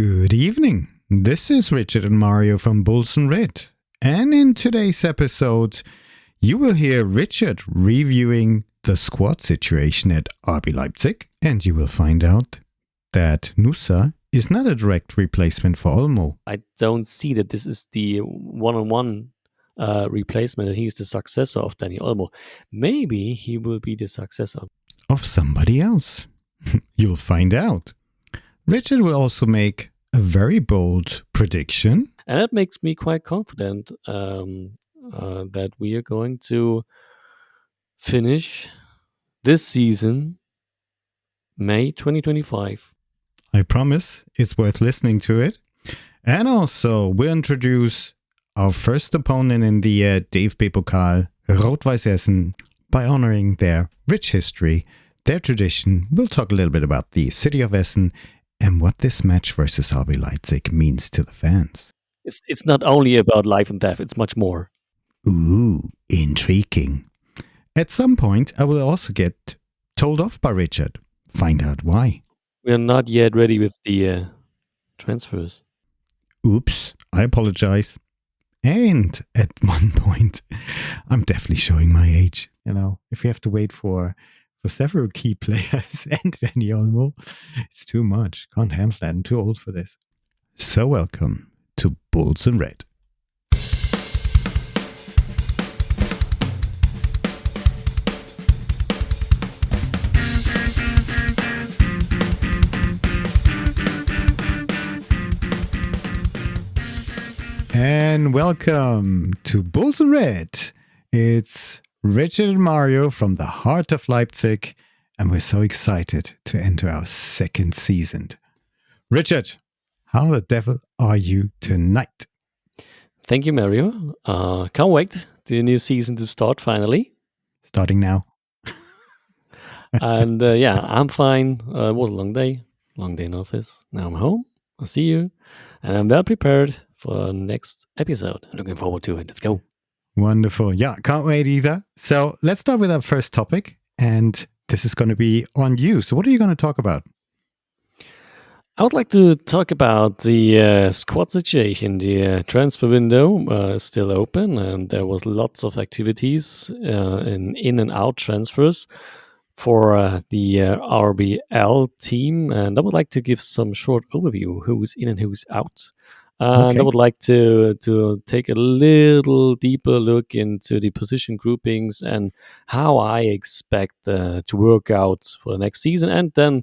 Good evening. This is Richard and Mario from Bulls and Red. And in today's episode, you will hear Richard reviewing the squad situation at RB Leipzig, and you will find out that Nusa is not a direct replacement for Olmo. I don't see that this is the one-on-one replacement, and he's the successor of Daniel Olmo. Maybe he will be the successor of somebody else. You'll find out. Richard will also make a very bold prediction. And that makes me quite confident that we are going to finish this season, May 2025. I promise it's worth listening to it. And also, we'll introduce our first opponent in the DFB-Pokal, Rot-Weiss Essen, by honoring their rich history, their tradition. We'll talk a little bit about the city of Essen and what this match versus RB Leipzig means to the fans. It's not only about life and death, it's much more. Ooh, intriguing. At some point, I will also get told off by Richard. Find out why. We are not yet ready with the transfers. Oops, I apologize. And at one point, I'm definitely showing my age. You know, if you have to wait for several key players and Daniel Olmo, it's too much. Can't handle that. I'm too old for this. So welcome to Bulls and Red. And welcome to Bulls and Red. It's Richard and Mario from the heart of Leipzig, and we're so excited to enter our second season. Richard, how the devil are you tonight? Thank you, Mario. Can't wait the new season to start finally. Starting now. And I'm fine. It was a long day in office. Now I'm home. I'll see you. And I'm well prepared for next episode. Looking forward to it. Let's go. Wonderful. Yeah, can't wait either. So let's start with our first topic. And this is going to be on you. So what are you going to talk about? I would like to talk about the squad situation. The transfer window is still open, and there was lots of activities in and out transfers for the RBL team. And I would like to give some short overview who's in and who's out. And I would like to take a little deeper look into the position groupings and how I expect to work out for the next season. And then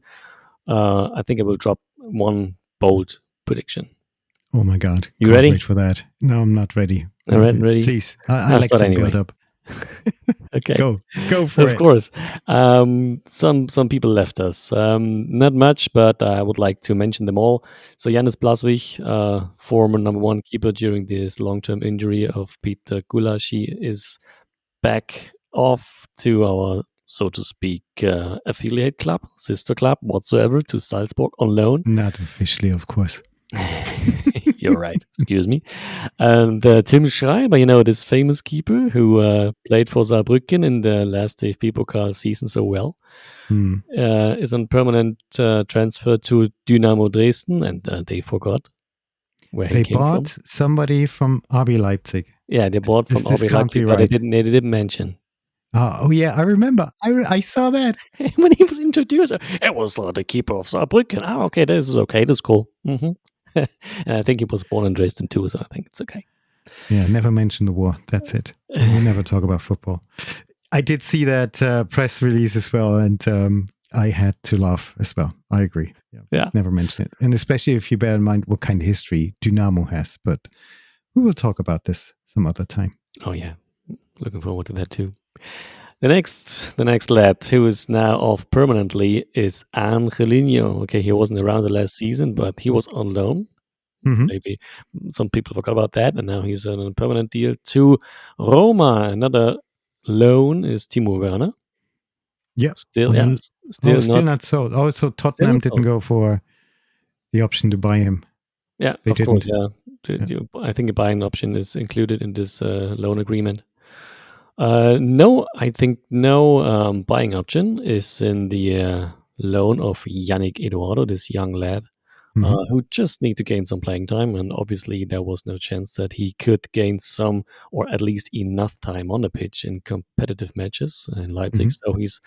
I think I will drop one bold prediction. Oh my God. You ready? Wait for that. No, I'm not ready. Ready? Please. I like some build up. Okay. Go for it. Of course. Some people left us. Not much, but I would like to mention them all. So Janis Blaswig, former number one keeper during this long-term injury of Peter Guláš, he is back off to our, so to speak, affiliate club, sister club, whatsoever, to Salzburg on loan. Not officially, of course. You're right. Excuse me. And Tim Schreiber, this famous keeper who played for Saarbrücken in the last DFB-Pokal season so well, is on permanent transfer to Dynamo Dresden, and they forgot where he came from. They bought somebody from RB Leipzig. Yeah, they bought from RB Leipzig, but they didn't mention. Oh yeah, I remember. I saw that. When he was introduced, it was the keeper of Saarbrücken. Oh, okay, this is okay. This is cool. Mm-hmm. And I think he was born in Dresden too, so I think it's okay. Yeah, never mention the war. That's it. We never talk about football. I did see that press release as well, and I had to laugh as well. I agree. Yeah. Never mention it. And especially if you bear in mind what kind of history Dynamo has. But we will talk about this some other time. Oh, yeah. Looking forward to that too. The next lad who is now off permanently is Angelino. Okay, he wasn't around the last season, but he was on loan. Mm-hmm. Maybe some people forgot about that, and now he's on a permanent deal to Roma. Another loan is Timo Werner. Yeah, still not sold. Oh, so Tottenham didn't go for the option to buy him. Yeah, of course. Yeah, I think a buying option is included in this loan agreement. No, I think no buying option is in the loan of Yannick Eduardo, this young lad who just need to gain some playing time. And obviously, there was no chance that he could gain some or at least enough time on the pitch in competitive matches in Leipzig. So he's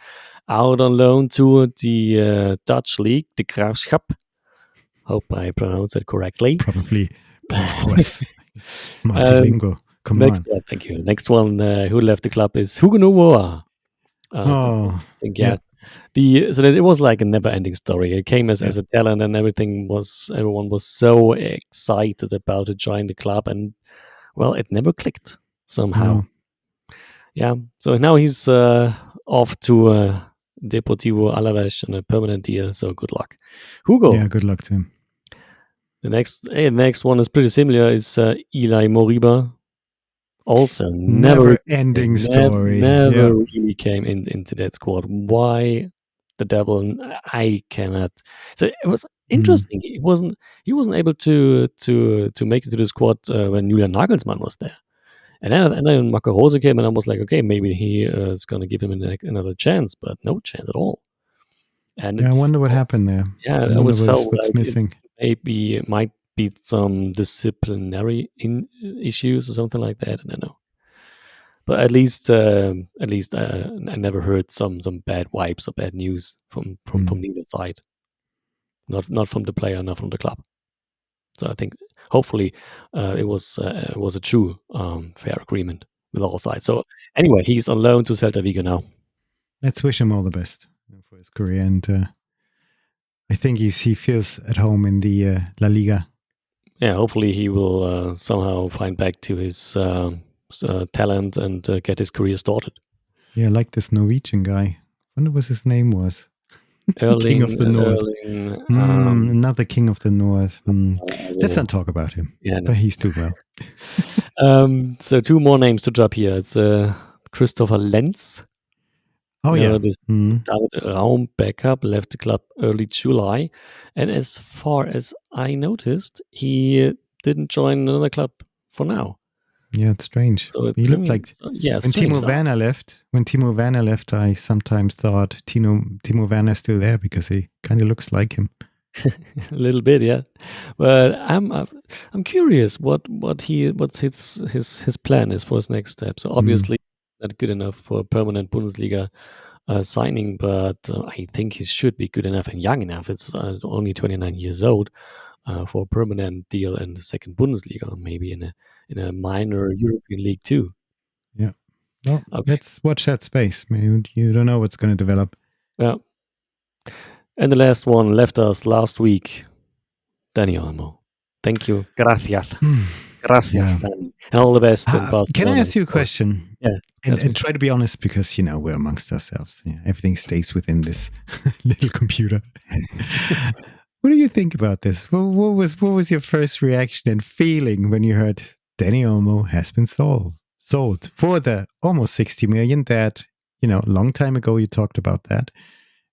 out on loan to the Dutch league, the Graafschap. Hope I pronounced it correctly. Probably, but of course, multilingual. Come Next on. one, thank you. Next one who left the club is Hugo Novoa. I think, yeah. So that it was like a never-ending story. It came as a talent, and everyone was so excited about to join the club, and well, it never clicked somehow. No. Yeah. So now he's off to Deportivo Alaves on a permanent deal. So good luck, Hugo. Yeah, good luck to him. The next one is pretty similar. It's Eli Moriba. Also, never ending story. Never really came into that squad. Why the devil? I cannot. So it was interesting. He wasn't able to make it to the squad when Julian Nagelsmann was there. And then Marco Rose came, and I was like, okay, maybe he is going to give him another chance, but no chance at all. And I wonder what happened there. Yeah, I always felt what's like missing. It might be some disciplinary issues or something like that. I don't know. But at least I never heard some bad vibes or bad news from neither side. Not from the player, not from the club. So I think hopefully it was a true fair agreement with all sides. So anyway, he's on loan to Celta Vigo now. Let's wish him all the best for his career, and I think he feels at home in the La Liga. Yeah, hopefully he will somehow find back to his talent and get his career started. Yeah, like this Norwegian guy. I wonder what his name was. King of the North. Another King of the North. Let's not talk about him. Yeah, no. But he's too well. So 2 more names to drop here. It's Christopher Lenz. Oh, yeah. This David Raum backup left the club early July. And as far as I noticed, he didn't join another club for now. Yeah, it's strange. So he looked like when Timo Werner left, I sometimes thought Timo Werner is still there because he kind of looks like him. A little bit, yeah. But I'm curious what his plan is for his next step. So obviously not good enough for a permanent Bundesliga signing, but I think he should be good enough and young enough. It's only 29 years old for a permanent deal in the second Bundesliga, maybe in a minor European league too. Yeah. Well, let's watch that space. You don't know what's going to develop. Yeah. And the last one left us last week, Dani Olmo. Thank you. Gracias. Gracias, Dani. And all the best in Barcelona. Can I ask you a question? Yeah. And try to be honest, because, we're amongst ourselves. Yeah, everything stays within this little computer. What do you think about this? What was your first reaction and feeling when you heard Dani Olmo has been sold for the almost 60 million that, a long time ago you talked about that.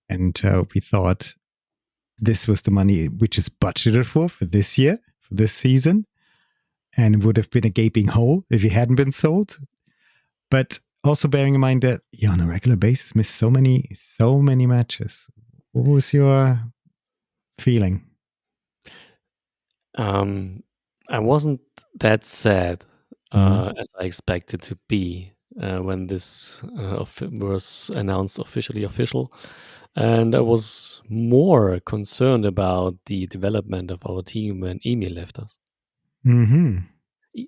And we thought this was the money which is budgeted for this year, for this season. And it would have been a gaping hole if he hadn't been sold. But also bearing in mind that you on a regular basis missed so many matches. What was your feeling? I wasn't that sad as I expected to be when this was announced official. And I was more concerned about the development of our team when Emil left us. Mm-hmm.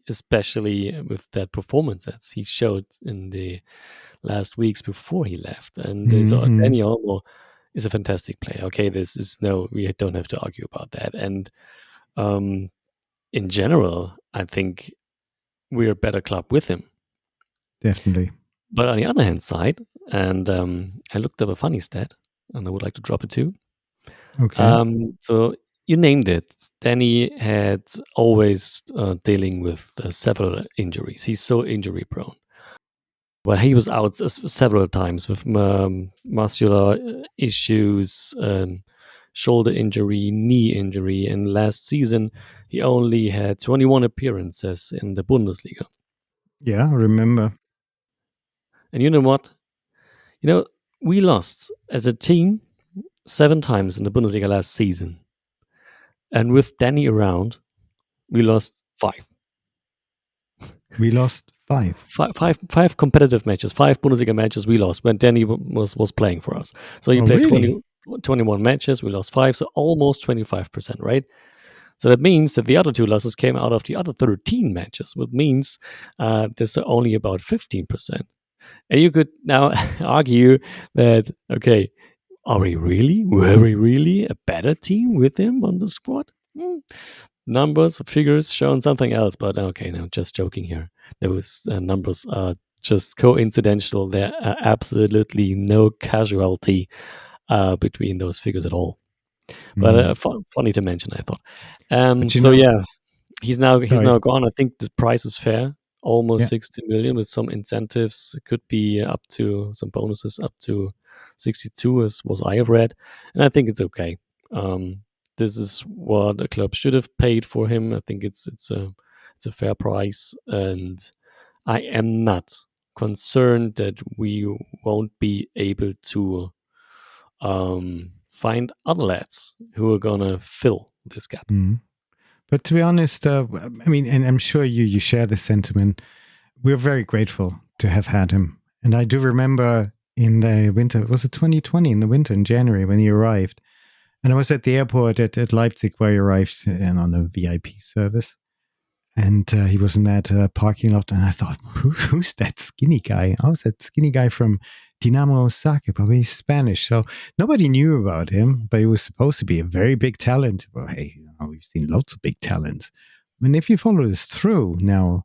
Especially with that performance that he showed in the last weeks before he left. And so Dani Olmo is a fantastic player. Okay, we don't have to argue about that. And in general, I think we're a better club with him. Definitely. But on the other hand side, and I looked up a funny stat, and I would like to drop it too. Okay. So you named it. Dani had always dealing with several injuries. He's so injury prone. But he was out several times with muscular issues, shoulder injury, knee injury, and last season he only had 21 appearances in the Bundesliga. Yeah, I remember. And you know what? We lost as a team 7 times in the Bundesliga last season. And with Danny around, we lost five. We lost five. Five competitive matches, 5 Bundesliga matches we lost when Danny was playing for us. So he Oh, played really? 21 matches, we lost five, so almost 25%, right? So that means that the other two losses came out of the other 13 matches, which means there's only about 15%. And you could now argue that, okay, were we really a better team with him on the squad? Numbers, figures showing something else, but okay, no, just joking here. Those numbers are just coincidental. There are absolutely no casualty between those figures at all. But funny to mention, I thought. But you So know, yeah, he's sorry. now gone. I think the price is fair, almost Yeah. 60 million with some incentives. It could be up to some bonuses up to 62, as was I have read, and I think it's okay. This is what a club should have paid for him. I think it's a fair price, and I am not concerned that we won't be able to find other lads who are gonna fill this gap. Mm. But to be honest, I mean, and I'm sure you share this sentiment. We're very grateful to have had him. And I do remember in the winter, was it 2020 in the winter in January when he arrived? And I was at the airport at Leipzig where he arrived and on a VIP service. And he was in that parking lot. And I thought, who's that skinny guy? I was that skinny guy from Dinamo Osaka, probably he's Spanish. So nobody knew about him, but he was supposed to be a very big talent. Well, hey, we've seen lots of big talents. And if you follow this through now,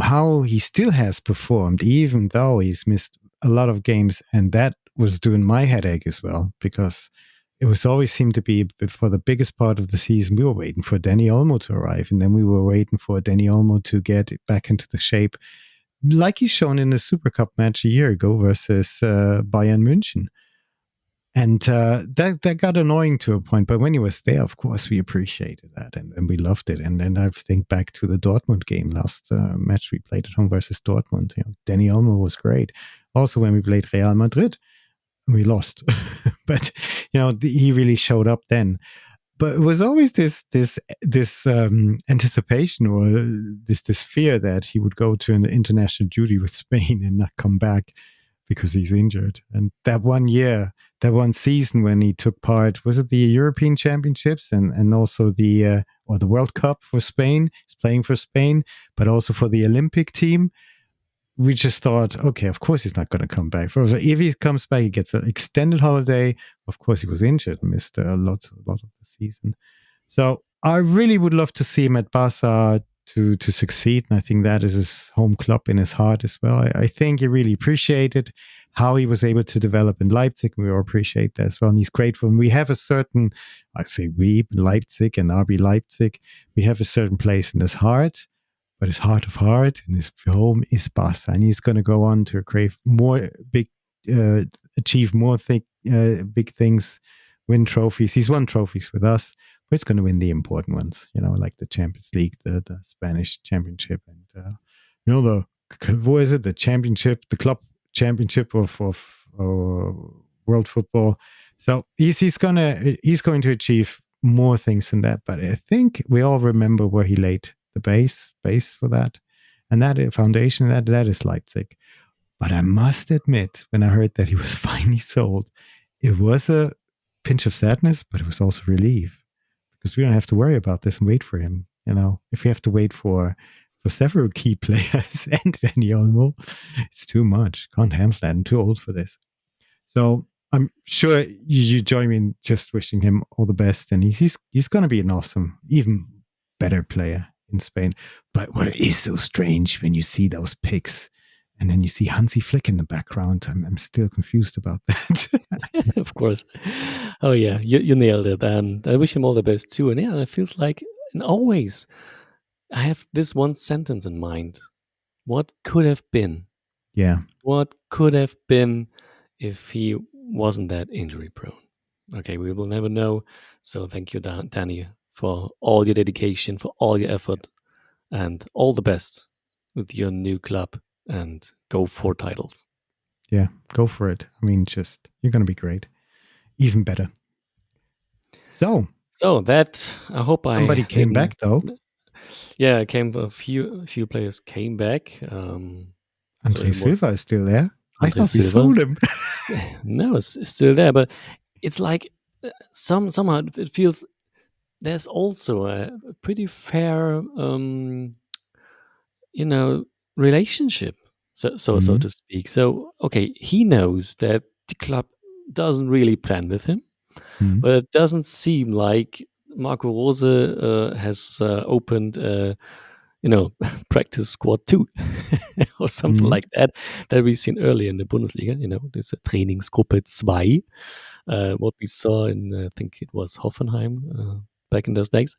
how he still has performed, even though he's missed a lot of games. And that was doing my headache as well, because it was always seemed to be for the biggest part of the season, we were waiting for Danny Olmo to arrive. And then we were waiting for Danny Olmo to get back into the shape, like he's shown in the Super Cup match a year ago versus Bayern München. And that got annoying to a point. But when he was there, of course, we appreciated that and we loved it. And then I think back to the Dortmund game, last match we played at home versus Dortmund. You know, Danny Olmo was great. Also, when we played Real Madrid, we lost. But, you know, he really showed up then. But it was always this anticipation or this fear that he would go to an international duty with Spain and not come back because he's injured. And that one year, that one season when he took part, was it the European Championships and also the or the World Cup for Spain? He's playing for Spain, but also for the Olympic team. We just thought, okay, of course he's not going to come back. If he comes back, he gets an extended holiday. Of course, he was injured, missed a lot of the season. So I really would love to see him at Barca to succeed. And I think that is his home club in his heart as well. I think he really appreciated how he was able to develop in Leipzig. We all appreciate that as well. And he's grateful. And we have a certain, I say we, Leipzig and RB Leipzig, we have a certain place in his heart. But his heart of heart and his home is Barca. And he's going to go on to crave more achieve more big things, win trophies. He's won trophies with us, but he's going to win the important ones, you know, like the Champions League, the Spanish Championship, and you know what is it? The championship, the club championship of world football. So he's going to achieve more things than that. But I think we all remember where he laid the base for that, and that foundation that is Leipzig. But I must admit, when I heard that he was finally sold, it was a pinch of sadness, but it was also relief because we don't have to worry about this and wait for him. You know, if we have to wait for several key players and Danny Olmo, it's too much. Can't handle that. I'm too old for this. So I'm sure you join me in just wishing him all the best, and he's going to be an awesome, even better player in Spain. But what is so strange when you see those pics and then you see Hansi Flick in the background. I'm still confused about that. Of course. Oh yeah, you nailed it, and I wish him all the best too. And yeah, it feels like, and always, I have this one sentence in mind. What could have been? Yeah. What could have been if he wasn't that injury prone? Okay, we will never know. So thank you, Danny, for all your dedication, for all your effort, and all the best with your new club. And go for titles. Yeah, go for it. I mean, just you're going to be great, even better. So So that I hope Somebody I came didn't. back though. Yeah, came a few players came back. So Andre it was Silva is still there. I Andre thought we Silva. sold him. No, it's still there, but it's like somehow it feels there's also a pretty fair, you know, relationship, so Mhm. to speak. So okay, he knows that the club doesn't really plan with him, Mhm. but it doesn't seem like Marco Rose has opened, practice squad 2 or something Mhm. like that we've seen earlier in the Bundesliga. This Trainingsgruppe 2, what we saw in, I think it was Hoffenheim back in those days.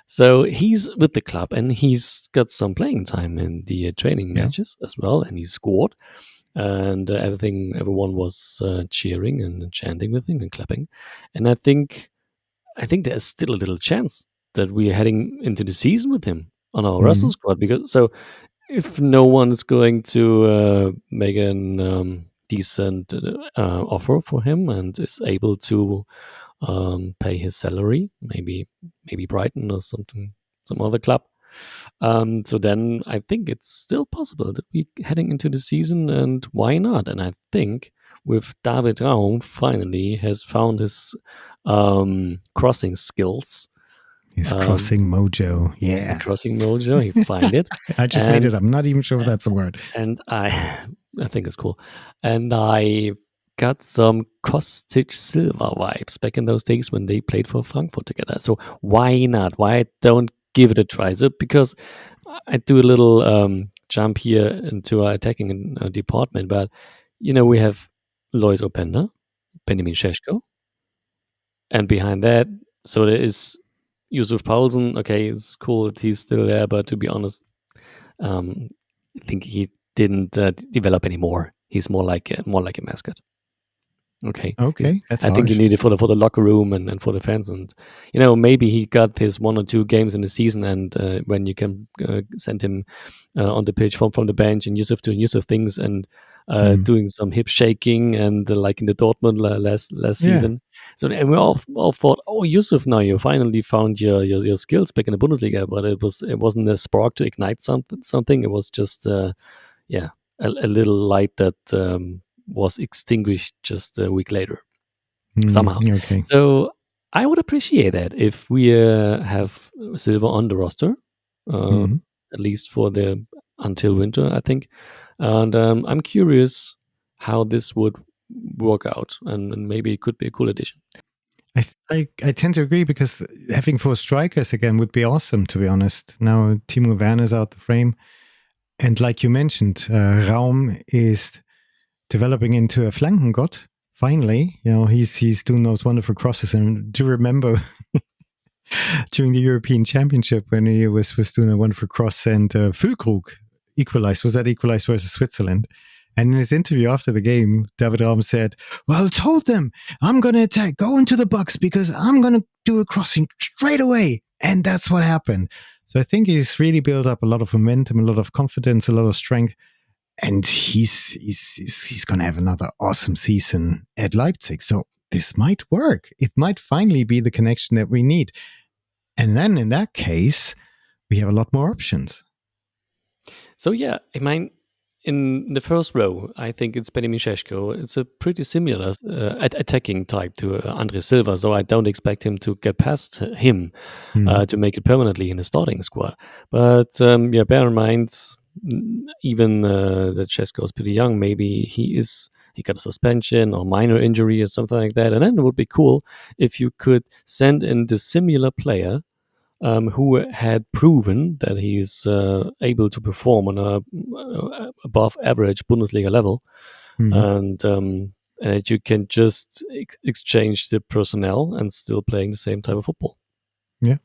So he's with the club and he's got some playing time in the training Yeah. matches as well, and he scored. And everyone was cheering and chanting with him and clapping. And I think there's still a little chance that we're heading into the season with him on our Russell Mhm. squad. Because so if no one is going to make an decent offer for him and is able to pay his salary, maybe Brighton or something, some other club. So then I think it's still possible that we're heading into the season, and why not? And I think with David Raum finally has found his crossing skills, His um, crossing mojo. the Yeah. crossing mojo. He find it, I just made and it up. I'm not even sure if that's a word. and I I think it's cool. And I got some Kostic Silva vibes back in those days when they played for Frankfurt together. So why not? Why don't give it a try? So because I do a little jump here into our attacking department, but we have Lois Openda, Benjamin Šeško, and behind that, so there is Yusuf Paulsen. Okay, it's cool that he's still there, but to be honest, um, I think he didn't develop anymore. He's more like a mascot. Okay, Okay, that's I think you harsh. need it for the locker room and for the fans, and maybe he got his 1 or 2 games in the season, and when you can send him on the pitch from the bench, and Yusuf doing Yusuf things and Mm. doing some hip shaking, and like in the Dortmund last Yeah. season. So and we all thought, oh, Yusuf, now you finally found your skills back in the Bundesliga, but it wasn't a spark to ignite something. It was just yeah, a little light that was extinguished just a week later somehow. Okay. So I would appreciate that if we have Silver on the roster, uh, Mhm. at least for the until winter, I think. And I'm curious how this would work out, and maybe it could be a cool addition. I tend to agree because having 4 strikers again would be awesome, to be honest. Now Timo Werner's out the frame. And like you mentioned, Raum is developing into a Flankengott. Finally, he's doing those wonderful crosses. And do you remember during the European Championship when he was doing a wonderful cross and Füllkrug equalized? Was that equalized versus Switzerland? And in his interview after the game, David Raum said, "Well, told them I'm going to attack, go into the box because I'm going to do a crossing straight away." And that's what happened. So I think he's really built up a lot of momentum, a lot of confidence, a lot of strength. And he's going to have another awesome season at Leipzig. So this might work. It might finally be the connection that we need. And then in that case, we have a lot more options. So yeah, I mean, in the first row, I think it's Benjamin Šeško. It's a pretty similar attacking type to Andre Silva, so I don't expect him to get past him Hmm. to make it permanently in the starting squad. But yeah, bear in mind, even that Šeško is pretty young. Maybe he got a suspension or minor injury or something like that, and then it would be cool if you could send in the similar player who had proven that he's able to perform on a above average Bundesliga level, Hmm. and that you can just exchange the personnel and still playing the same type of football. Yeah.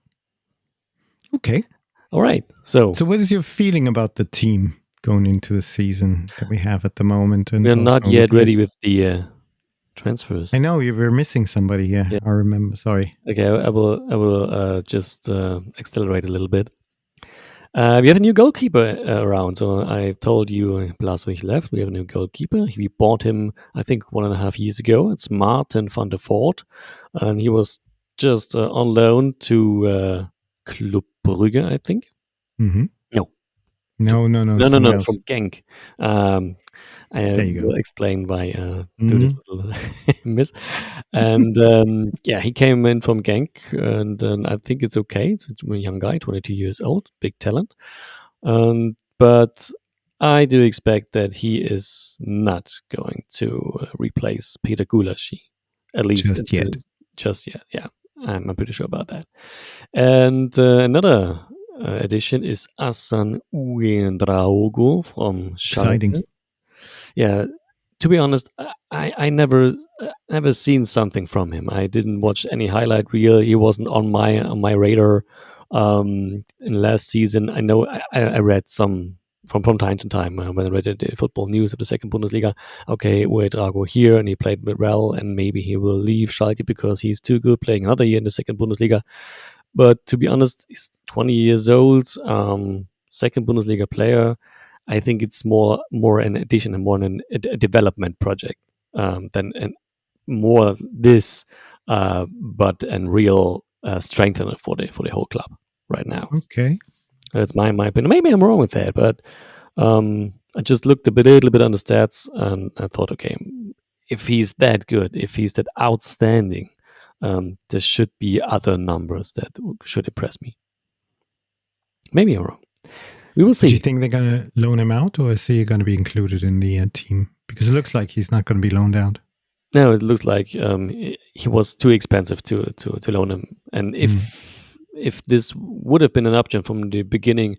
Okay. All right, so So what is your feeling about the team going into the season that we have at the moment? we And are not also with yet the, ready with the transfers. I know you were missing somebody here. Yeah. I remember. Sorry. Okay, I will just accelerate a little bit. We have a new goalkeeper around. So I told you last week he left. We have a new goalkeeper. We bought him, I think, 1.5 years ago. It's Martin van der Voort. And he was just on loan to Club Brugge, I think. Mm-hmm. No, No, somewhere else. from Genk. I There you go. will explain why do this Mm-hmm. little miss. And yeah, he came in from Genk, and I think it's okay. It's a young guy, 22 years old, big talent. But I do expect that he is not going to replace Peter Gulaschi, at least Just yet. just yet. Yeah, I'm pretty sure about that. And another addition is Asan Uendraogo from Exciting. Schalke. Yeah, to be honest, I never seen something from him. I didn't watch any highlight reel. He wasn't on my radar. In last season, I know I read some from time to time when I read the football news of the second Bundesliga. Okay, Drago here, and he played well, and maybe he will leave Schalke because he's too good playing another year in the second Bundesliga. But to be honest, he's 20 years old, second Bundesliga player. I think it's more an addition and more a development project than more this, but a real strengthener for the whole club right now. Okay. That's my opinion. Maybe I'm wrong with that, but I just looked a little bit on the stats and I thought, okay, if he's that good, if he's that outstanding, there should be other numbers that should impress me. Maybe I'm wrong. We will see. Do you think they're going to loan him out, or is he going to be included in the team? Because it looks like he's not going to be loaned out. No, it looks like he was too expensive to loan him. And if this would have been an option from the beginning,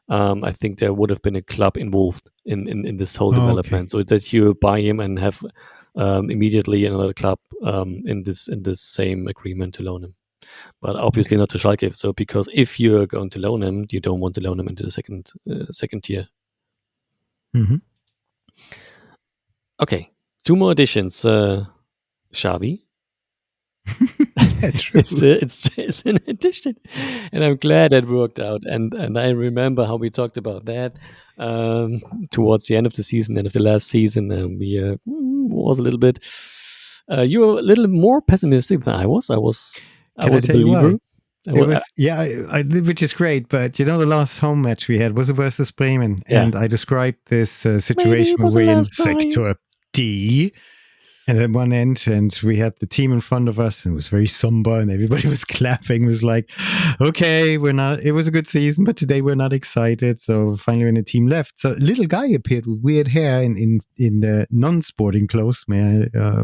I think there would have been a club involved in this whole development, so that you buy him and have immediately another club in this same agreement to loan him. But obviously not to Schalke. So because if you're going to loan him, you don't want to loan him into the second tier. Mm-hmm. Okay, 2 more additions. Xavi. Yeah, true. It's an addition, and I'm glad that worked out. And I remember how we talked about that towards the end of the season, end of the last season. We was a little bit. You were a little more pessimistic than I was. I was Can a I tell you believer. why? It was which is great. But the last home match we had was versus Bremen, and I described this situation where we're in Sector D. And at one end, and we had the team in front of us, and it was very somber, and everybody was clapping. It was like, okay, it was a good season, but today we're not excited. So finally, when the team left, so a little guy appeared with weird hair in non-sporting clothes, may I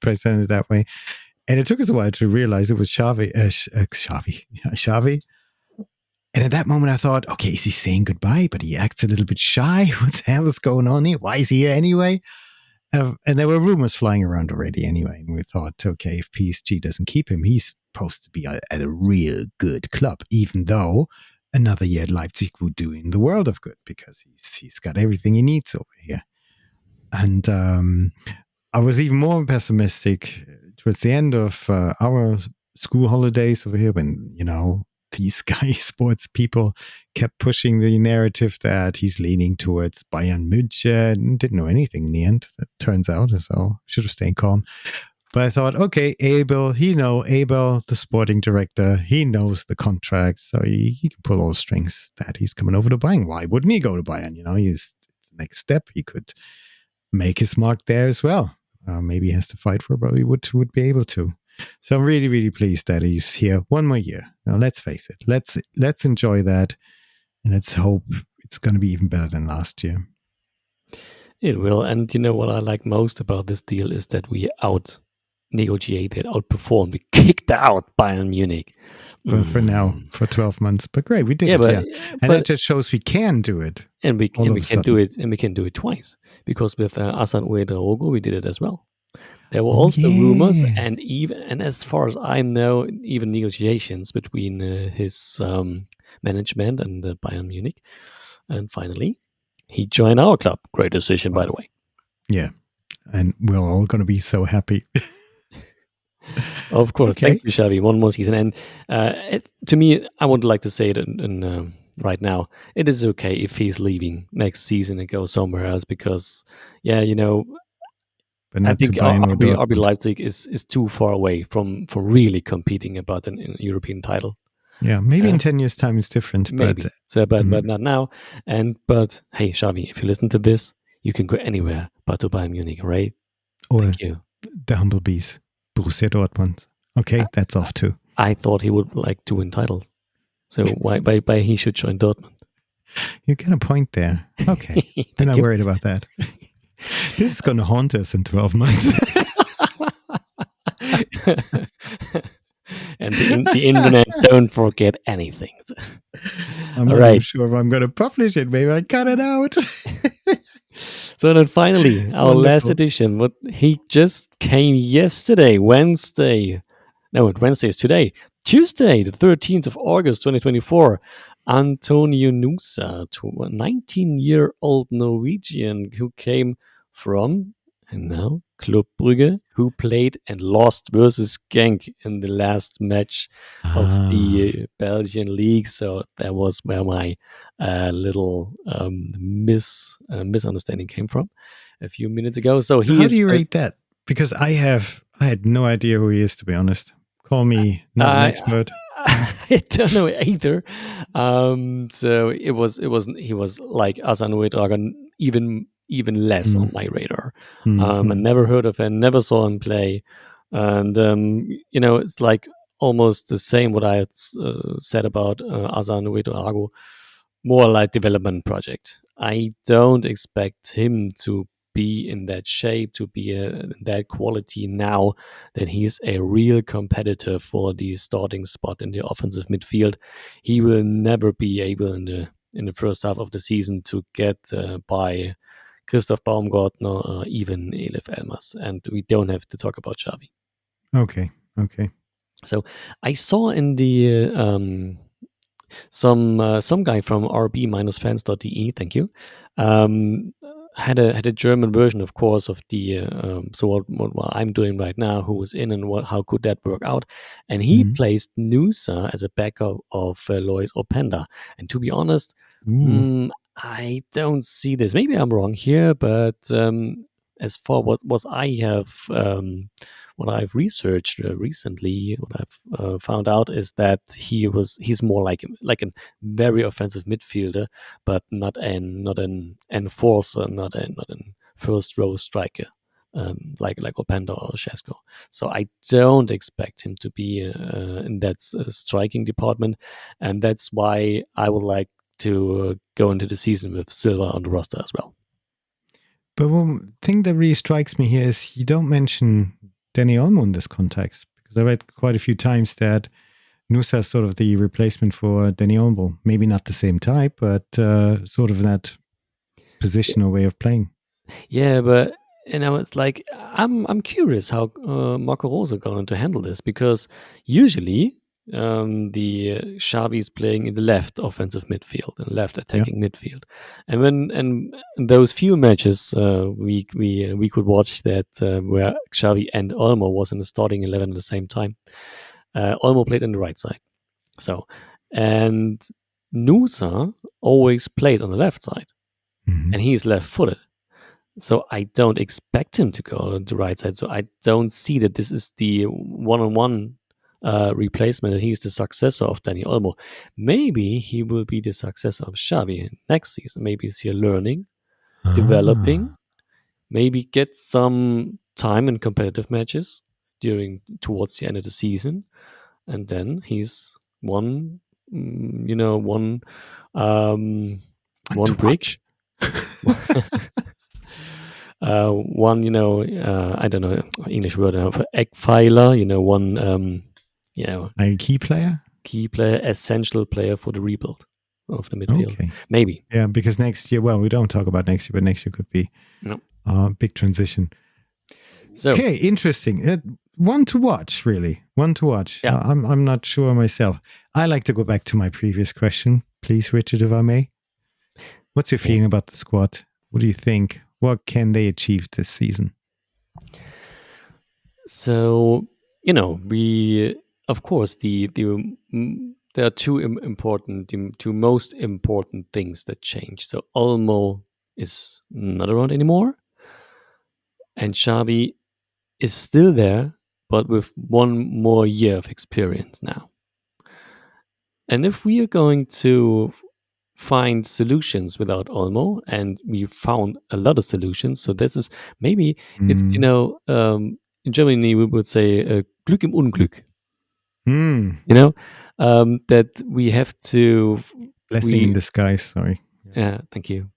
present it that way. And it took us a while to realize it was Xavi. Xavi. And at that moment, I thought, okay, is he saying goodbye? But he acts a little bit shy. What the hell is going on here? Why is he here anyway? And there were rumors flying around already anyway. And we thought, okay, if PSG doesn't keep him, he's supposed to be at a real good club, even though another year at Leipzig would do in the world of good because he's got everything he needs over here. And I was even more pessimistic towards the end of our school holidays over here when, these Sky Sports people kept pushing the narrative that he's leaning towards Bayern München. Didn't know anything in the end, it turns out, so should have stayed calm. But I thought, okay, Abel, the sporting director, he knows the contract, so he can pull all the strings that he's coming over to Bayern. Why wouldn't he go to Bayern? It's the next step. He could make his mark there as well. Maybe he has to fight for it, but he would be able to. So I'm really, really pleased that he's here one more year. Now, let's face it. Let's enjoy that, and let's hope it's going to be even better than last year. It will. And what I like most about this deal is that we out-negotiated, outperformed. We kicked out Bayern Munich. For now, for 12 months. But great, we did it, And that just shows we can do it. And we can do it, and we can do it twice. Because with Asan Uedraogo, we did it as well. There were also rumors, and as far as I know, even negotiations between his management and Bayern Munich. And finally, he joined our club. Great decision, by the way. Yeah, and we're all going to be so happy. Of course. Thank you, Xavi. One more season. And to me, I would like to say it right now. It is okay if he's leaving next season and goes somewhere else because, but I not to think Bayern or RB Dortmund. Leipzig is too far away from really competing about an European title. Yeah, maybe in 10 years' time it's different, Maybe. But not now. But hey, Xavi, if you listen to this, you can go anywhere but to Bayern Munich, right? or Thank you. the humble bees, Borussia Dortmund. Okay, that's off too. I thought he would like to win titles. So why he should join Dortmund? You get a point there. Okay. We're not worried about that. This is going to haunt us in 12 months. And the internet don't forget anything. I'm not even sure if I'm going to publish it. Maybe I cut it out. So then finally, our last edition. What he just came yesterday, Wednesday. No, Wednesday is today. Tuesday, the 13th of August, 2024. Antonio Nusa, a 19-year-old Norwegian who came from, and now, Club Brugge, who played and lost versus Genk in the last match of the Belgian league. So that was where my little misunderstanding came from a few minutes ago. So how do you rate that? Because I had no idea who he is, to be honest. Call me not an expert. I don't know either. So he was like Asano Dragon, even less on my radar. I never heard of him, never saw him play, and it's like almost the same what I had said about Asano Drago, more like development project. I don't expect him to be in that shape, to be in that quality now that he's a real competitor for the starting spot in the offensive midfield. He will never be able in the first half of the season to get by Christoph Baumgartner or even Elif Elmas, and we don't have to talk about Xavi. Okay. So I saw in the some guy from rb-fans.de, thank you, had a German version, of course, of the so what I'm doing right now, who was in and how could that work out, and he placed Nusa as a backup of Lois Openda, and to be honest, I don't see this. Maybe I'm wrong here, but as far what I have what I've researched recently, what I've found out is that he's more like a very offensive midfielder, but not an enforcer, not an first row striker, like Openda or Shesko. So I don't expect him to be in that striking department, and that's why I would like to go into the season with Silva on the roster as well. But one thing that really strikes me here is you don't mention Danny Olmo in this context, because I read quite a few times that Nusa is sort of the replacement for Danny Olmo. Maybe not the same type, but sort of that position or way of playing. Yeah, but it's like I'm curious how Marco Rose are going to handle this, because usually the Xavi is playing in the left offensive midfield and left attacking midfield, and when in those few matches we could watch that where Xavi and Olmo was in the starting 11 at the same time. Olmo played on the right side, so and Nusa always played on the left side, and he's left-footed. So I don't expect him to go on the right side. So I don't see that this is the one-on-one replacement, and he's the successor of Dani Olmo. Maybe he will be the successor of Xavi next season. Maybe he's here learning, developing, maybe get some time in competitive matches towards the end of the season, and then he's one bridge. I don't know English word now for Eckpfeiler, one, a key player, essential player for the rebuild of the midfield. Okay. Maybe. Yeah, because next year, well, we don't talk about next year, but next year could be a big transition. So, okay, interesting. One to watch, really. One to watch. Yeah. I'm not sure myself. I like to go back to my previous question, please, Richard, if I may. What's your feeling about the squad? What do you think? What can they achieve this season? So, we, of course, there are two most important things that change. So Olmo is not around anymore. and Xavi is still there, but with one more year of experience now. And if we are going to find solutions without Olmo, and we found a lot of solutions, so this is maybe it's in Germany we would say Glück im Unglück. That we have to blessing in disguise. Sorry. Yeah, thank you.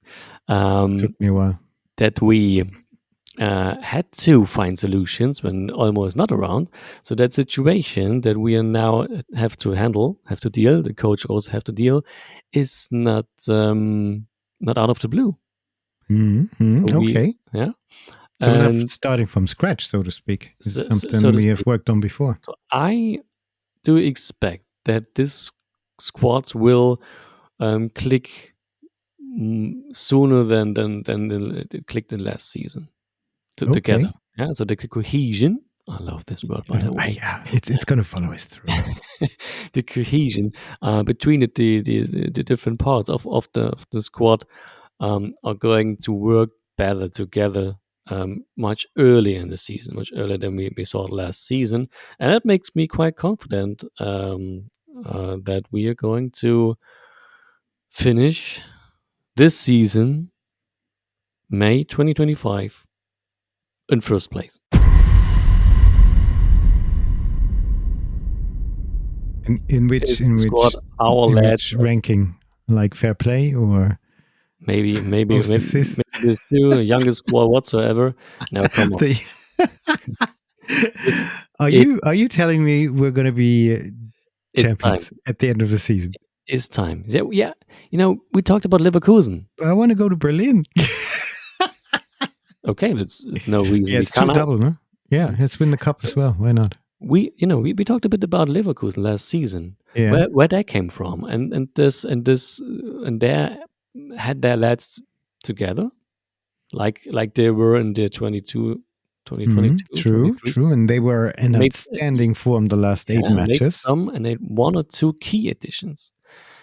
Took me a while. That we had to find solutions when Olmo is not around. So that situation that we are now have to deal, the coach also have to deal, is not out of the blue. So okay. Yeah. So we're not starting from scratch, so to speak. It's something we have worked on before. So I do expect that this squad will click sooner than it clicked in last season. Together. Yeah, so the cohesion. I love this word, by the way. Yeah, it's going to follow us through. The cohesion between the different parts of the squad are going to work better together much earlier in the season, much earlier than we saw last season. And that makes me quite confident that we are going to finish this season, May 2025, in first place. In which ranking? Like fair play or maybe the youngest squad whatsoever. No, come on. Are you telling me we're going to be champions at the end of the season? It's time. Yeah. We talked about Leverkusen. I want to go to Berlin. Okay, it's no reason. Yeah, it's too double, no? Yeah, let's win the cup as well. Why not? We talked a bit about Leverkusen last season. Yeah. Where that came from, and they had their lads together, like they were in the 2022. True, and they were in outstanding form the last 8 matches. And they 1 or 2 key additions,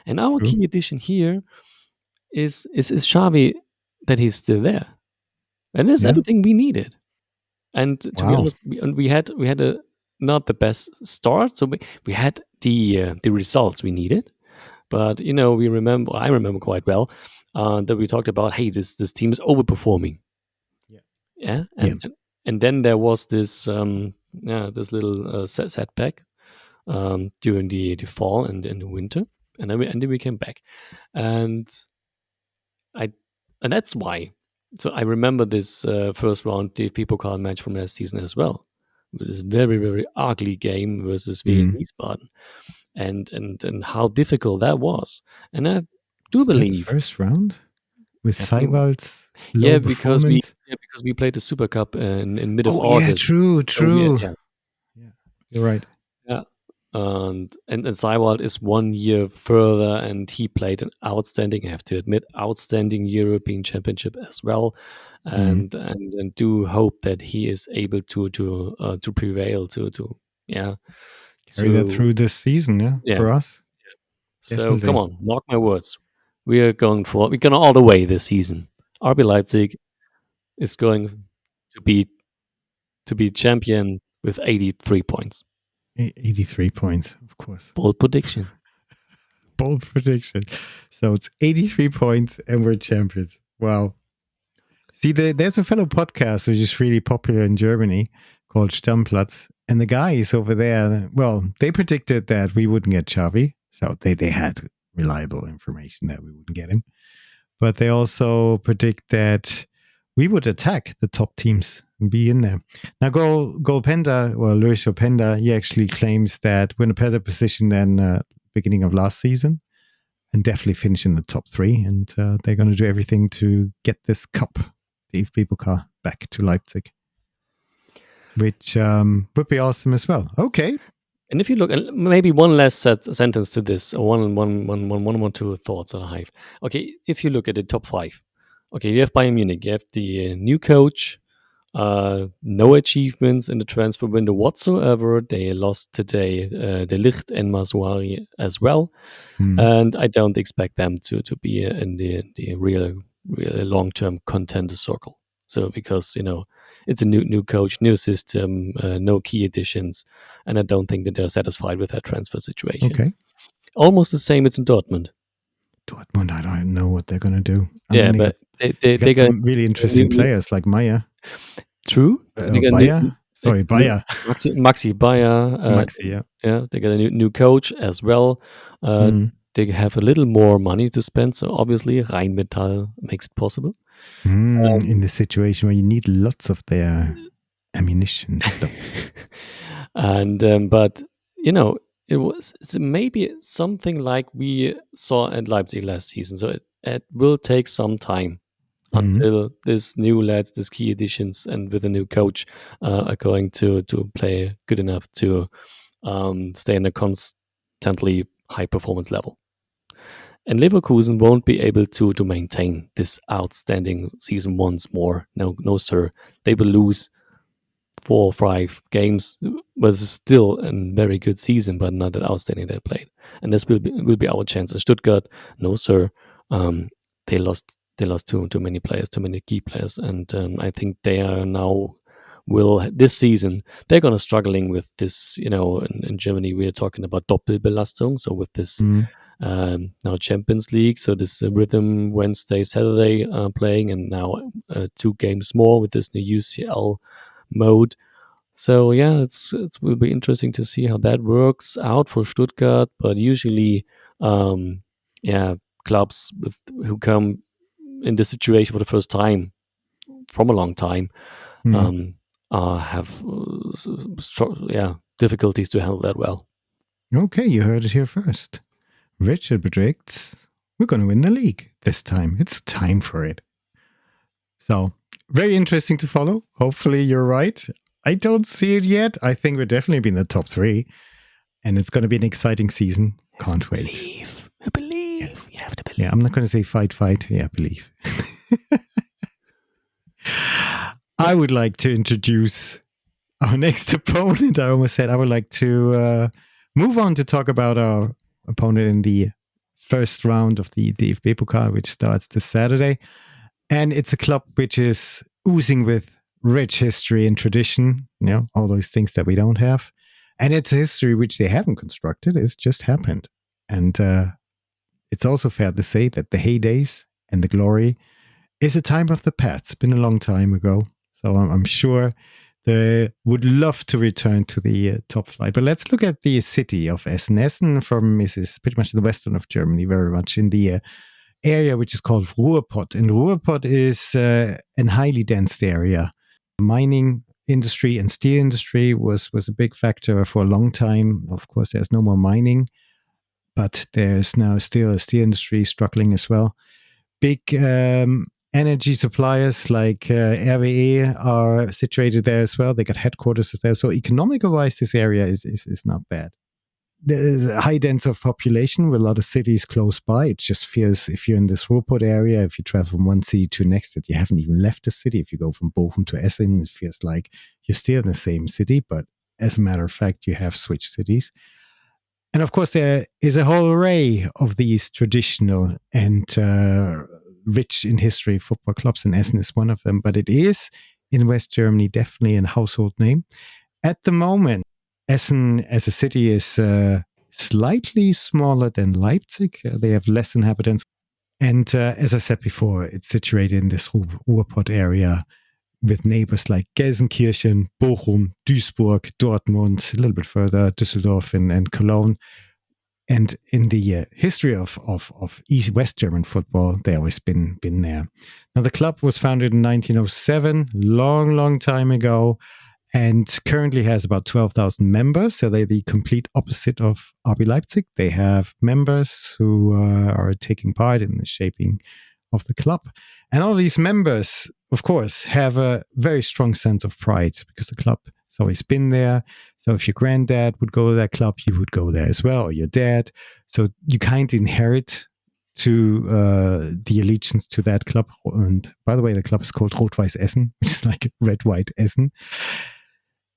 and our key addition here is Xavi, that he's still there, and that's everything we needed. And to be honest, we had a not the best start, so we had the results we needed, but I remember quite well that we talked about, hey, this team is overperforming. And then there was this this little setback during the fall and in the winter, and then we came back, and that's why. So I remember this first round DFB Pokal match from last season as well, with this very, very ugly game versus Wiesbaden, and how difficult that was. And I do believe the first round with Seiwald's low performance. Because we played the Super Cup in mid of August. True. So You're right. Yeah. And Seiwald is 1 year further, and he played an outstanding, I have to admit, outstanding European Championship as well, and do hope that he is able to prevail to carry that through this season, for us. Yeah. So definitely. Come on, mark my words, we're going all the way this season. RB Leipzig is going to be champion with 83 points. 83 points, of course. Bold prediction. So it's 83 points and we're champions. Wow. See, there's a fellow podcast which is really popular in Germany called Stammplatz. And the guys over there, well, they predicted that we wouldn't get Xavi. So they had reliable information that we wouldn't get him. But they also predict that we would attack the top teams and be in there. Now, Golpenda, or Luis Openda, he actually claims that we're in a better position than beginning of last season and definitely finish in the top 3. And they're going to do everything to get this cup, the DFB Pokal, back to Leipzig, which would be awesome as well. Okay. And if you look, and maybe one last sentence to this, or one or two thoughts that I have. Okay, if you look at the top 5, okay, you have Bayern Munich, you have the new coach, no achievements in the transfer window whatsoever. They lost today De Ligt and Masuari as well, and I don't expect them to be in the real long-term contender circle. So because it's a new coach, new system, no key additions, and I don't think that they're satisfied with that transfer situation. Okay. Almost the same. It's in Dortmund. Dortmund, I don't know what they're going to do. I Yeah, mean, but they they got got some really interesting new, players like Maya. true. They got Bayer? they Sorry, got new Bayer. Maxi Bayer. Maxi, yeah. Yeah, they got a new coach as well. Mm. They have a little more money to spend, so obviously Rheinmetall makes it possible. In the situation where you need lots of their ammunition stuff. And but it's maybe something like we saw at Leipzig last season. So it will take some time until this new lads, these key additions, and with a new coach are going to play good enough to stay in a constantly high performance level. And Leverkusen won't be able to maintain this outstanding season once more. No, sir. They will lose 4 or 5 games, was still a very good season, but not that outstanding they played. And this will be our chance. And Stuttgart, no sir, they lost too many players, too many key players, and I think they are now this season they're gonna struggling with this. In Germany we are talking about Doppelbelastung, so with this. Now Champions League, so this rhythm Wednesday, Saturday playing, and now 2 games more with this new UCL mode. So yeah, it will be interesting to see how that works out for Stuttgart. But usually, clubs who come in this situation for the first time from a long time have difficulties to handle that well. Okay, you heard it here first. Richard predicts we're going to win the league this time. It's time for it. So, very interesting to follow. Hopefully, you're right. I don't see it yet. I think we'll definitely be in the top 3. And it's going to be an exciting season. Can't wait. Believe. Yeah. You have to believe. Yeah, I'm not going to say fight. Yeah, believe. I would like to introduce our next opponent. I almost said I would like to move on to talk about our opponent in the first round of the DFB Pokal, which starts this Saturday. And it's a club which is oozing with rich history and tradition, all those things that we don't have. And it's a history which they haven't constructed. It's just happened. And it's also fair to say that the heydays and the glory is a time of the past. It's been a long time ago. So I'm sure they would love to return to the top flight. But let's look at the city of Essen. Essen is pretty much the western of Germany, very much in the area which is called Ruhrpott. And Ruhrpott is a highly dense area. Mining industry and steel industry was a big factor for a long time. Of course, there's no more mining, but there's now still a steel industry struggling as well. Big energy suppliers like RWE are situated there as well. They got headquarters there. So economical-wise, this area is not bad. There's a high density of population with a lot of cities close by. It just feels, if you're in this Ruhrpott area, if you travel from one city to the next, that you haven't even left the city. If you go from Bochum to Essen, it feels like you're still in the same city. But as a matter of fact, you have switched cities. And of course, there is a whole array of these traditional and rich in history football clubs, and Essen is one of them. But it is, in West Germany, definitely a household name. At the moment, Essen as a city is slightly smaller than Leipzig. They have less inhabitants. And as I said before, it's situated in this Ruhrpott area with neighbors like Gelsenkirchen, Bochum, Duisburg, Dortmund, a little bit further, Düsseldorf and Cologne. And in the history of West German football, they always been there. Now, the club was founded in 1907, long time ago, and currently has about 12,000 members. So they're the complete opposite of RB Leipzig. They have members who are taking part in the shaping of the club. And all these members, of course, have a very strong sense of pride because the club has always been there. So if your granddad would go to that club, you would go there as well, or your dad. So you kind of inherit to the allegiance to that club. And by the way, the club is called Rot-Weiss Essen, which is like red-white Essen.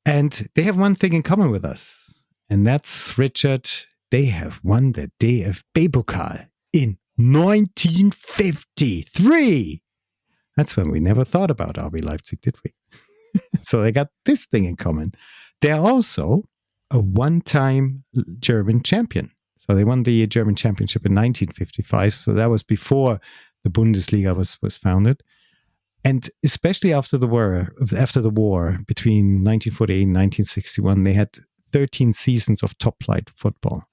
And they have one thing in common with us, and that's, Richard, they have won the DFB Pokal in 1953. That's when we never thought about RB Leipzig, did we? So they got this thing in common. They're also a one-time German champion. So they won the German championship in 1955. So that was before the Bundesliga was founded. And especially after the war between 1948 and 1961, they had 13 seasons of top-flight football.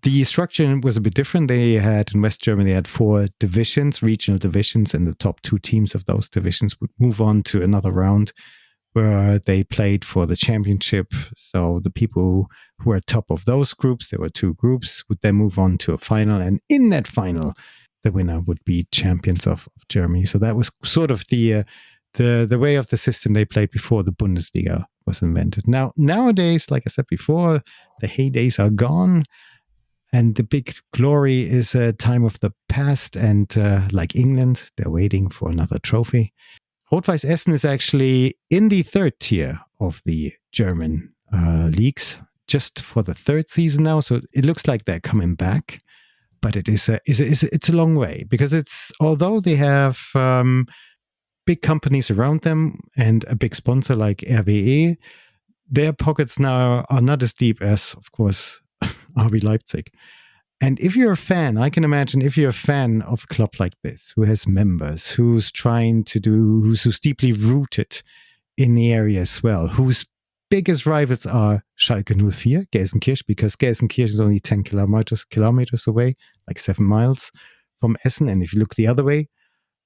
The structure was a bit different. They had, in West Germany, they had 4 divisions, regional divisions, and the top 2 teams of those divisions would move on to another round where they played for the championship. So the people who were top of those groups, there were 2 groups, would then move on to a final. And in that final, the winner would be champions of Germany. So that was sort of the way of the system they played before the Bundesliga was invented. Now, nowadays, like I said before, the heydays are gone. And the big glory is a time of the past. And like England, they're waiting for another trophy. Rot-Weiss Essen is actually in the 3rd tier of the German leagues, just for the 3rd season now. So it looks like they're coming back, but it's a long way, because although they have big companies around them and a big sponsor like RWE, their pockets now are not as deep as, of course, RB Leipzig. And if you're a fan, I can imagine if you're a fan of a club like this, who has members, who's deeply rooted in the area as well, whose biggest rivals are Schalke 04, Gelsenkirchen, because Gelsenkirchen is only 10 kilometers away, like 7 miles from Essen. And if you look the other way,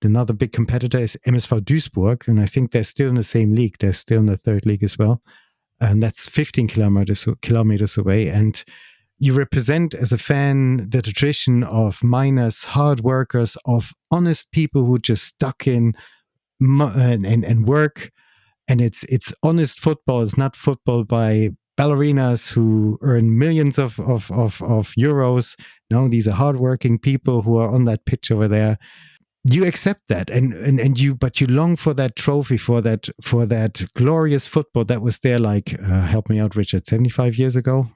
another big competitor is MSV Duisburg, and I think they're still in the same league. They're still in the 3rd league as well. And that's 15 kilometers away. And you represent, as a fan, the tradition of miners, hard workers, of honest people who just stuck in and work. And it's honest football. It's not football by ballerinas who earn millions of euros. No, these are hardworking people who are on that pitch over there. You accept that, but you long for that trophy, for that glorious football that was there. Like, help me out, Richard, 75 years ago.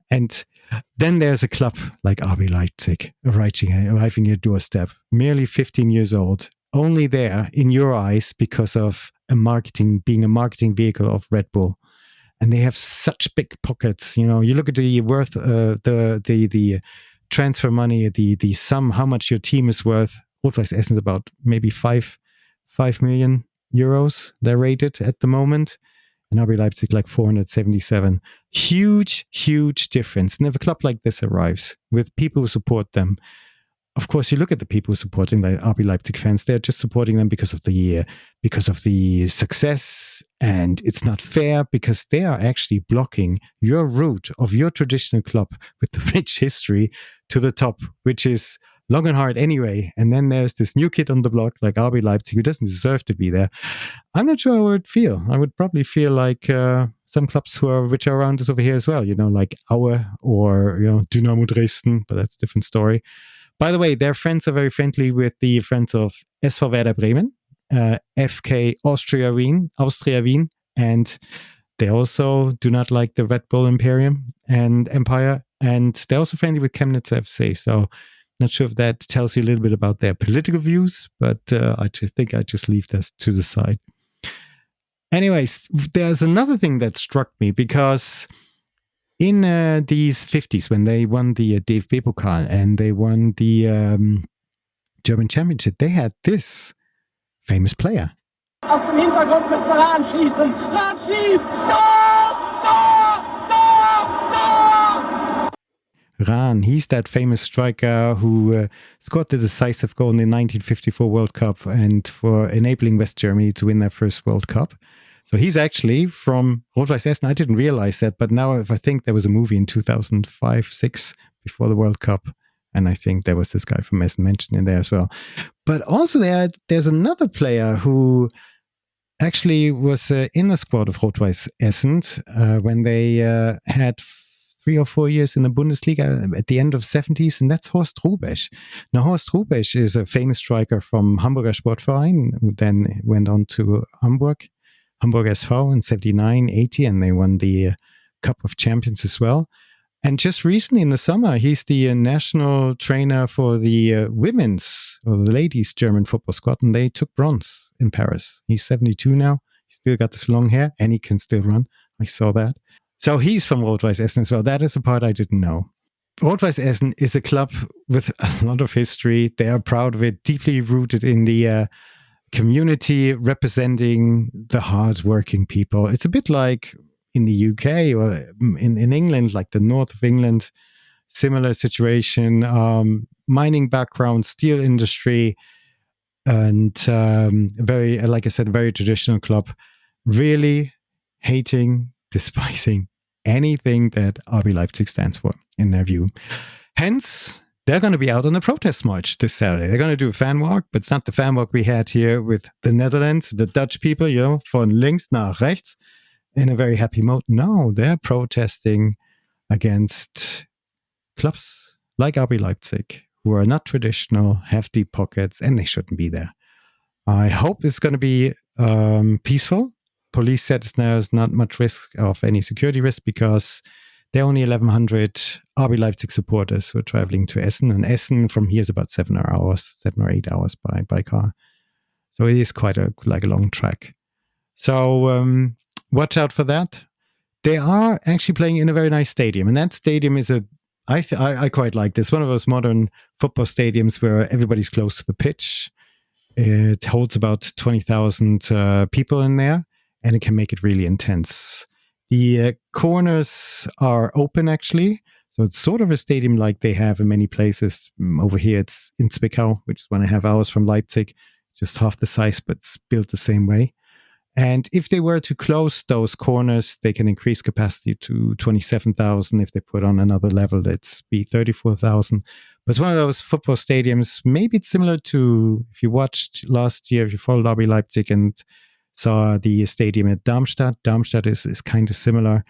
And then there's a club like RB Leipzig arriving at your doorstep, merely 15 years old, only there in your eyes because of being a marketing vehicle of Red Bull. And they have such big pockets. You know, you look at the worth, the transfer money, the sum, how much your team is worth. Rot-Weiss Essen is about maybe 5 million euros. They're rated at the moment. And RB Leipzig like 477. Huge difference. And if a club like this arrives with people who support them, of course, you look at the people supporting the RB Leipzig fans, they're just supporting them because of the success. And it's not fair because they are actually blocking your route of your traditional club with the rich history to the top, which is long and hard anyway. And then there's this new kid on the block like RB Leipzig who doesn't deserve to be there. I'm not sure how I would feel. I would probably feel like some clubs which are around us over here as well, like Aue or Dynamo Dresden, but that's a different story. By the way, their friends are very friendly with the friends of SV Werder Bremen, FK Austria Wien, and they also do not like the Red Bull Imperium and Empire, and they're also friendly with Chemnitz FC. So not sure if that tells you a little bit about their political views, but I think I just leave this to the side. Anyways, there's another thing that struck me because in these 50s, when they won the DFB-Pokal and they won the German Championship, they had this famous player. Aus dem Hintergrund müssen wir Rahn schießen. Rahn schießt! Tor! Tor! Tor! Tor! Rahn, he's that famous striker who scored the decisive goal in the 1954 World Cup and for enabling West Germany to win their first World Cup. So he's actually from Rot-Weiss Essen. I didn't realize that, but now if I think there was a movie in 2005-06 before the World Cup, and I think there was this guy from Essen mentioned in there as well. But also there's another player who actually was in the squad of Rot-Weiss Essen when they had 3 or 4 years in the Bundesliga at the end of 70s, and that's Horst Hrubesch. Now, Horst Hrubesch is a famous striker from Hamburger Sportverein, who then went on to Hamburg SV in 79, 80, and they won the Cup of Champions as well. And just recently in the summer, he's the national trainer for the women's or the ladies' German football squad, and they took bronze in Paris. He's 72 now. He's still got this long hair, and he can still run. I saw that. So he's from Rot-Weiss Essen as well. That is a part I didn't know. Rot-Weiss Essen is a club with a lot of history. They are proud of it, deeply rooted in the community, representing the hard-working people. It's a bit like in the UK or in England, like the north of England, similar situation, mining background, steel industry, and very, like I said, very traditional club, really hating, despising anything that RB Leipzig stands for in their view. Hence, they're going to be out on a protest march this Saturday. They're going to do a fan walk, but it's not the fan walk we had here with the Netherlands, the Dutch people, von links nach rechts, in a very happy mode. No, they're protesting against clubs like RB Leipzig, who are not traditional, have deep pockets, and they shouldn't be there. I hope it's going to be peaceful. Police said there's not much risk of any security risk because there are only 1,100 RB Leipzig supporters who are traveling to Essen, and Essen from here is about 7 or 8 hours by car. So it is quite a long trek. So watch out for that. They are actually playing in a very nice stadium, and that stadium is I quite like this. One of those modern football stadiums where everybody's close to the pitch. It holds about 20,000 people in there, and it can make it really intense. The corners are open, actually. So it's sort of a stadium like they have in many places. Over here, it's in Zwickau, which is 1.5 hours from Leipzig, just half the size, but it's built the same way. And if they were to close those corners, they can increase capacity to 27,000. If they put on another level, that's be 34,000. But it's one of those football stadiums. Maybe it's similar to, if you watched last year, if you followed RB Leipzig and saw the stadium at Darmstadt. Darmstadt is kind of similar.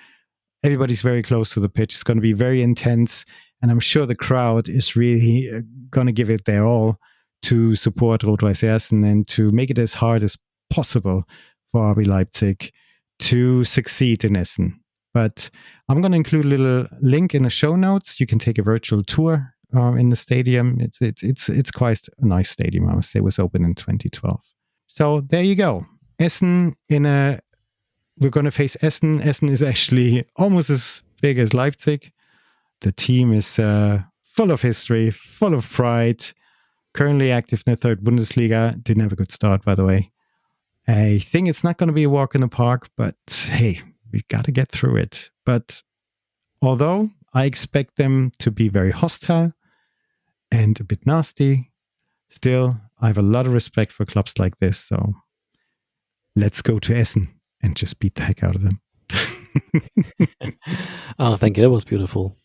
Everybody's very close to the pitch. It's going to be very intense. And I'm sure the crowd is really going to give it their all to support Rot-Weiss Essen and to make it as hard as possible for RB Leipzig to succeed in Essen. But I'm going to include a little link in the show notes. You can take a virtual tour in the stadium. It's quite a nice stadium. I must say, it was open in 2012. So there you go. Essen we're going to face Essen. Essen is actually almost as big as Leipzig. The team is full of history, full of pride. Currently active in the third Bundesliga. Didn't have a good start, by the way. I think it's not going to be a walk in the park, but hey, we got to get through it. But although I expect them to be very hostile and a bit nasty, still, I have a lot of respect for clubs like this. So let's go to Essen and just beat the heck out of them. Oh, thank you. That was beautiful.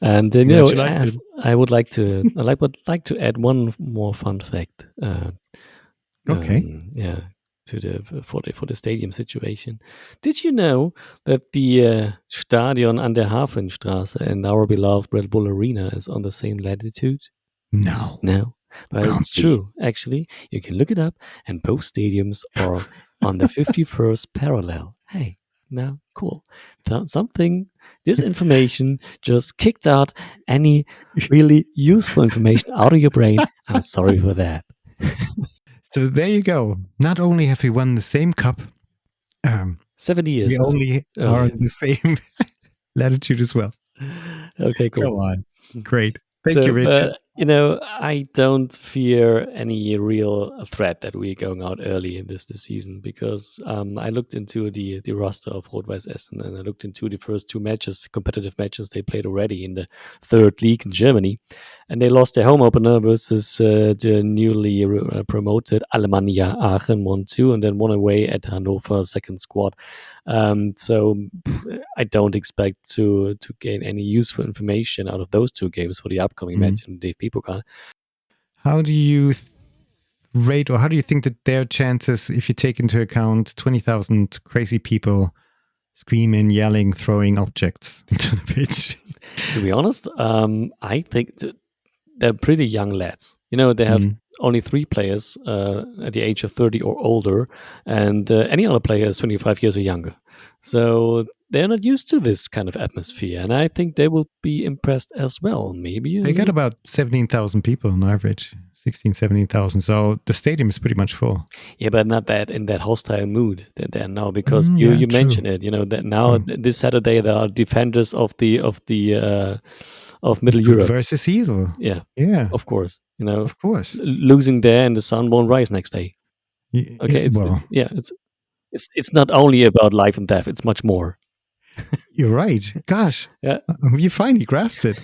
And I would like to add one more fun fact. Okay. For the stadium situation. Did you know that the Stadion an der Hafenstraße and our beloved Red Bull Arena is on the same latitude? No. But it's true. Actually, you can look it up, and both stadiums are on the 51st parallel. Hey, now cool. This information just kicked out any really useful information out of your brain. I'm sorry for that. So there you go. Not only have we won the same cup, 70 years. We only are in the same latitude as well. Okay, cool. Go on. Great. Thank you, Richard. I don't fear any real threat that we're going out early in this season because I looked into the roster of Rot-Weiss Essen and I looked into the first two competitive matches they played already in the third league in Germany. And they lost their home opener versus the newly promoted Alemannia Aachen 1-2 and then won away at Hannover second squad. So I don't expect to gain any useful information out of those two games for the upcoming match in the DFB Pokal. How do you rate, or how do you think that their chances, if you take into account 20,000 crazy people screaming, yelling, throwing objects into the pitch? To be honest, I think they're pretty young lads. They have only 3 players at the age of 30 or older, and any other player is 25 years or younger. So they're not used to this kind of atmosphere, and I think they will be impressed as well. Maybe They get about 17,000 people on average, 16, 17,000. So the stadium is pretty much full. yeah, but not that in that hostile mood that they're now, because Yeah, you true. mentioned it. That now this Saturday there are defenders of Middle Good Europe versus evil. Yeah, Yeah, of course. of course. Losing there and the sun won't rise next day. Okay, Well, it's not only about life and death. It's much more. you're right. Gosh, Yeah. You finally grasped it.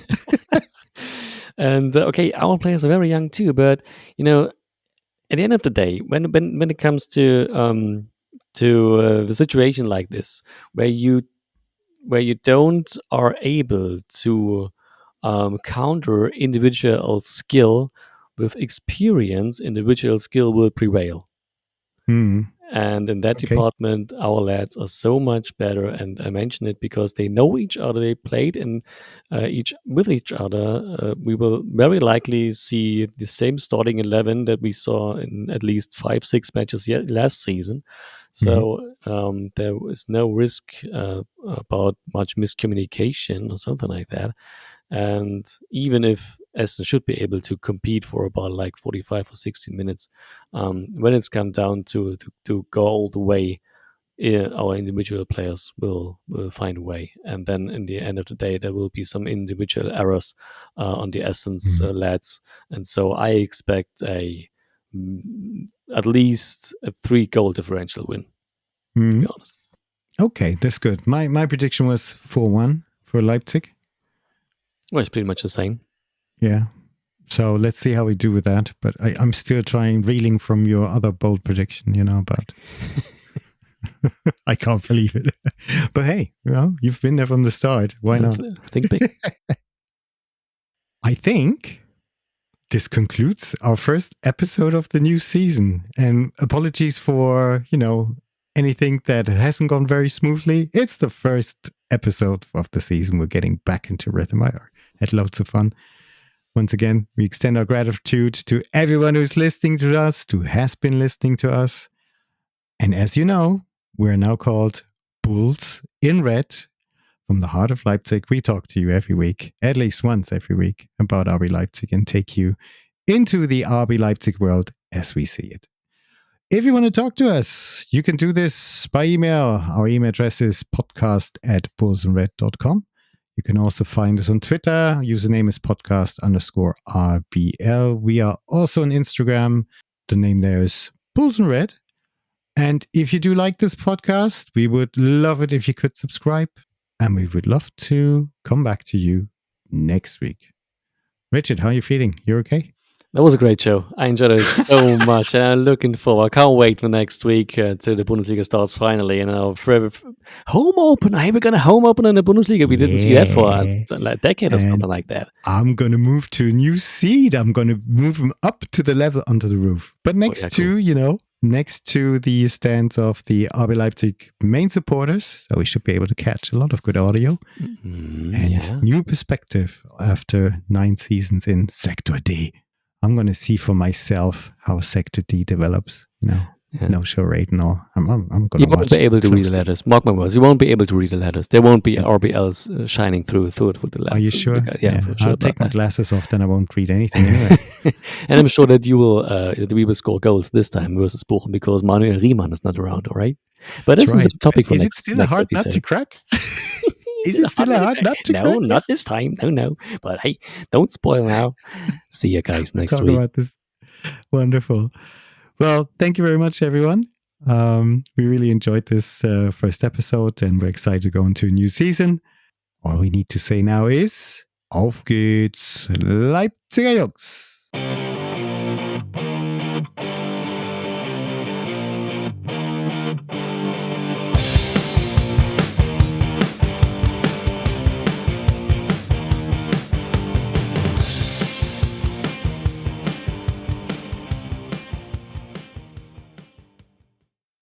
And okay, our players are very young too, but at the end of the day, when it comes to the situation like this, where you don't are able to counter individual skill with experience, individual skill will prevail. And in that department, our lads are so much better. And I mention it because they know each other. They played with each other. We will very likely see the same starting 11 that we saw in at least 5-6 matches last season. So there is no risk about much miscommunication or something like that. And even if Essen should be able to compete for about like 45 or 60 minutes, when it's come down to go all the way, our individual players will find a way. And then in the end of the day, there will be some individual errors on the Essen's lads. And so I expect at least a 3-goal differential win, to be honest. Okay, that's good. My prediction was 4-1 for Leipzig. Well, it's pretty much the same. Yeah. So let's see how we do with that. But I'm still reeling from your other bold prediction, but I can't believe it. But hey, you've been there from the start. Why not? Think big. I think this concludes our first episode of the new season. And apologies for, anything that hasn't gone very smoothly. It's the first episode of the season. We're getting back into rhythm. I had loads of fun. Once again, we extend our gratitude to everyone who's listening to us, who has been listening to us. And as you know, we're now called Bulls in Red. From the heart of Leipzig, we talk to you every week, at least once every week, about RB Leipzig and take you into the RB Leipzig world as we see it. If you want to talk to us, you can do this by email. Our email address is podcast@bullsandred.com. You can also find us on Twitter. Username is podcast_RBL. We are also on Instagram. The name there is Bulls and Red. And if you do like this podcast, we would love it if you could subscribe. And we would love to come back to you next week. Richard, how are you feeling? You okay? That was a great show. I enjoyed it so much. And I'm looking forward. I can't wait for next week till the Bundesliga starts finally. And our home opener. We're going to home opener in the Bundesliga. We didn't see that for a decade or something like that. I'm going to move to a new seat. I'm going to move him up to the level under the roof. But next to the stands of the RB Leipzig main supporters. So we should be able to catch a lot of good audio and new perspective after 9 seasons in Sector D. I'm going to see for myself how Sector D develops. No show rate and all. I'm going to watch. You won't be able to read the letters. Mark my words. You won't be able to read the letters. There won't be RBLs shining through the letters. Are you sure? Yeah, sure. I'll take my glasses off, then I won't read anything anyway. And I'm sure that we will score goals this time versus Bochum because Manuel Riemann is not around, all right? But this is a topic for next episode. Is it still a hard nut to crack? Is it still a hard nut to crack? No, not this time. No. But hey, don't spoil now. See you guys next week. Talk about this. Wonderful. Well, thank you very much, everyone. We really enjoyed this first episode and we're excited to go into a new season. All we need to say now is, auf geht's, Leipziger Jungs!